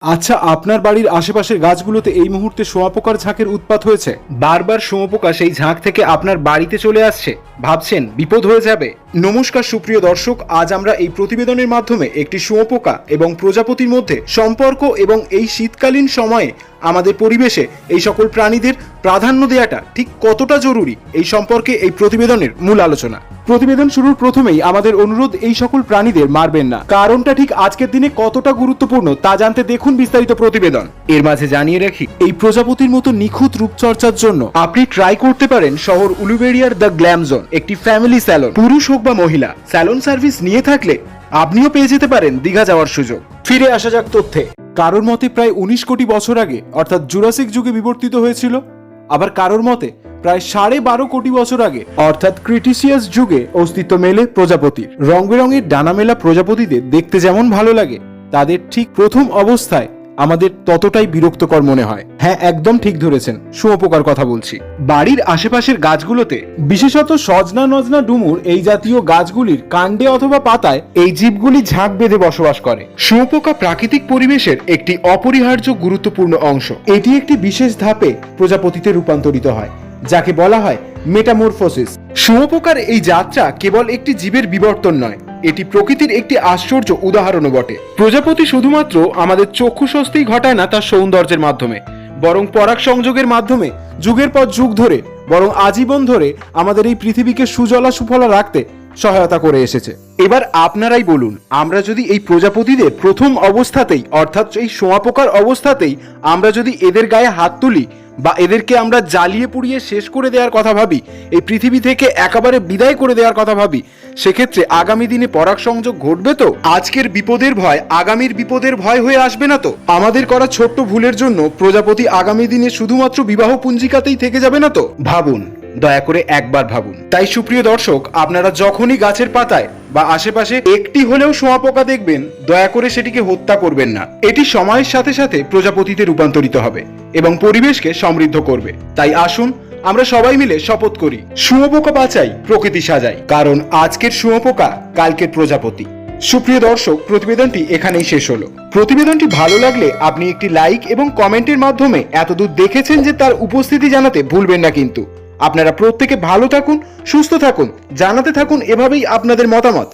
আচ্ছা, আপনার বাড়ির আশেপাশের গাছগুলোতে এই মুহূর্তে শুঁয়োপোকার ঝাঁকের উৎপাত হয়েছে? বারবার শুঁয়োপোকা সেই ঝাঁক থেকে আপনার বাড়িতে চলে আসছে, ভাবছেন বিপদ হয়ে যাবে? নমস্কার সুপ্রিয় দর্শক, আজ আমরা এই প্রতিবেদনের মাধ্যমে একটি শুঁয়োপোকা এবং প্রজাপতির মধ্যে সম্পর্ক এবং এই শীতকালীন সময়ে আমাদের পরিবেশে এই সকল প্রাণীদের প্রাধান্য দেওয়াটা ঠিক কতটা জরুরি এই সম্পর্কে এই প্রতিবেদনের মূল আলোচনা। প্রতিবেদন শুরুর প্রথমেই আমাদের অনুরোধ, এই সকল প্রাণীদের মারবেন না। কারণটা ঠিক আজকের দিনে কতটা গুরুত্বপূর্ণ তা জানতে দেখুন বিস্তারিত প্রতিবেদন। এর মাঝে জানিয়ে রাখি, এই প্রজাপতির মতো নিখুঁত রূপচর্চার জন্য আপনি ট্রাই করতে পারেন শহর উলুবেড়িয়ার দ্য গ্ল্যাম জোন, একটি ফ্যামিলি স্যালন। পুরুষ হোক বা মহিলা, স্যালন সার্ভিস নিয়ে থাকলে আপনিও পেয়ে যেতে পারেন দীঘা যাওয়ার সুযোগ। ফিরে আসা যাক তথ্যে। কারোর মতে প্রায় 19 কোটি বছর আগে অর্থাৎ জুরাসিক যুগে বিবর্তিত হয়েছিল, আবার কারোর মতে প্রায় 12.5 কোটি বছর আগে অর্থাৎ ক্রিটিসিয়াস যুগে অস্তিত্ব মেলে প্রজাপতির। রং বেরঙের ডানা মেলা প্রজাপতিদের দেখতে যেমন ভালো লাগে, তাদের ঠিক প্রথম অবস্থায় আমাদের ততটাই বিরক্তকর মনে হয়। হ্যাঁ, একদম ঠিক ধরেছেন, শুঁয়োপোকার কথা বলছি। বাড়ির আশেপাশের গাছগুলোতে, বিশেষত সজনা, নজনা, ডুমুর এই জাতীয় গাছগুলির কাণ্ডে অথবা পাতায় এই জীবগুলি ঝাঁক বেঁধে বসবাস করে। শুঁয়োপোকা প্রাকৃতিক পরিবেশের একটি অপরিহার্য গুরুত্বপূর্ণ অংশ। এটি একটি বিশেষ ধাপে প্রজাপতিতে রূপান্তরিত হয়, যাকে বলা হয় মেটামরফোসিস। শুঁয়োপোকার এই যাত্রা কেবল একটি জীবের বিবর্তন নয়, এটি প্রকৃতির একটি আশ্চর্য উদাহরণও বটে। প্রজাপতি শুধুমাত্র আমাদের চক্ষু স্বস্তি ঘটায় না তার সৌন্দর্যের মাধ্যমে, বরং পরাগ সংযোগের মাধ্যমে যুগের পর যুগ ধরে, বরং আজীবন ধরে আমাদের এই পৃথিবীকে সুজলা সুফলা রাখতে সহায়তা করে এসেছে। এবার আপনারাই বলুন, আমরা যদি এই প্রজাপতিদের প্রথম অবস্থাতেই অর্থাৎ এই শুঁয়োপোকার অবস্থাতেই আমরা যদি এদের গায়ে হাত তুলি বা এদেরকে আমরা জ্বালিয়ে পুড়িয়ে শেষ করে দেওয়ার কথা ভাবি, এই পৃথিবী থেকে একেবারে বিদায় করে দেওয়ার কথা ভাবি, সেক্ষেত্রে আগামী দিনে পরাগ সংযোগ ঘটবে তো? আজকের বিপদের ভয় আগামীর বিপদের ভয় হয়ে আসবে না তো? আমাদের করা ছোট্ট ভুলের জন্য প্রজাপতি আগামী দিনে শুধুমাত্র বিবাহ পুঞ্জিকাতেই থেকে যাবে না তো? ভাবুন, দয়া করে একবার ভাবুন। তাই সুপ্রিয় দর্শক, আপনারা যখনই গাছের পাতায় বা আশেপাশে একটি হলেও শুঁয়োপোকা দেখবেন, দয়া করে সেটিকে হত্যা করবেন না। এটি সময়ের সাথে সাথে প্রজাপতিতে রূপান্তরিত হবে এবং পরিবেশকে সমৃদ্ধ করবে। তাই আসুন আমরা সবাই মিলে শপথ করি, শুঁয়োপোকা বাঁচাই, প্রকৃতি সাজাই, কারণ আজকের শুঁয়োপোকা কালকের প্রজাপতি। সুপ্রিয় দর্শক, প্রতিবেদনটি এখানেই শেষ হলো। প্রতিবেদনটি ভালো লাগলে আপনি একটি লাইক এবং কমেন্টের মাধ্যমে এতদূর দেখেছেন যে তার উপস্থিতি জানাতে ভুলবেন না। কিন্তু আপনারা প্রত্যেকে ভালো থাকুন, সুস্থ থাকুন, জানাতে থাকুন এভাবেই আপনাদের মতামত।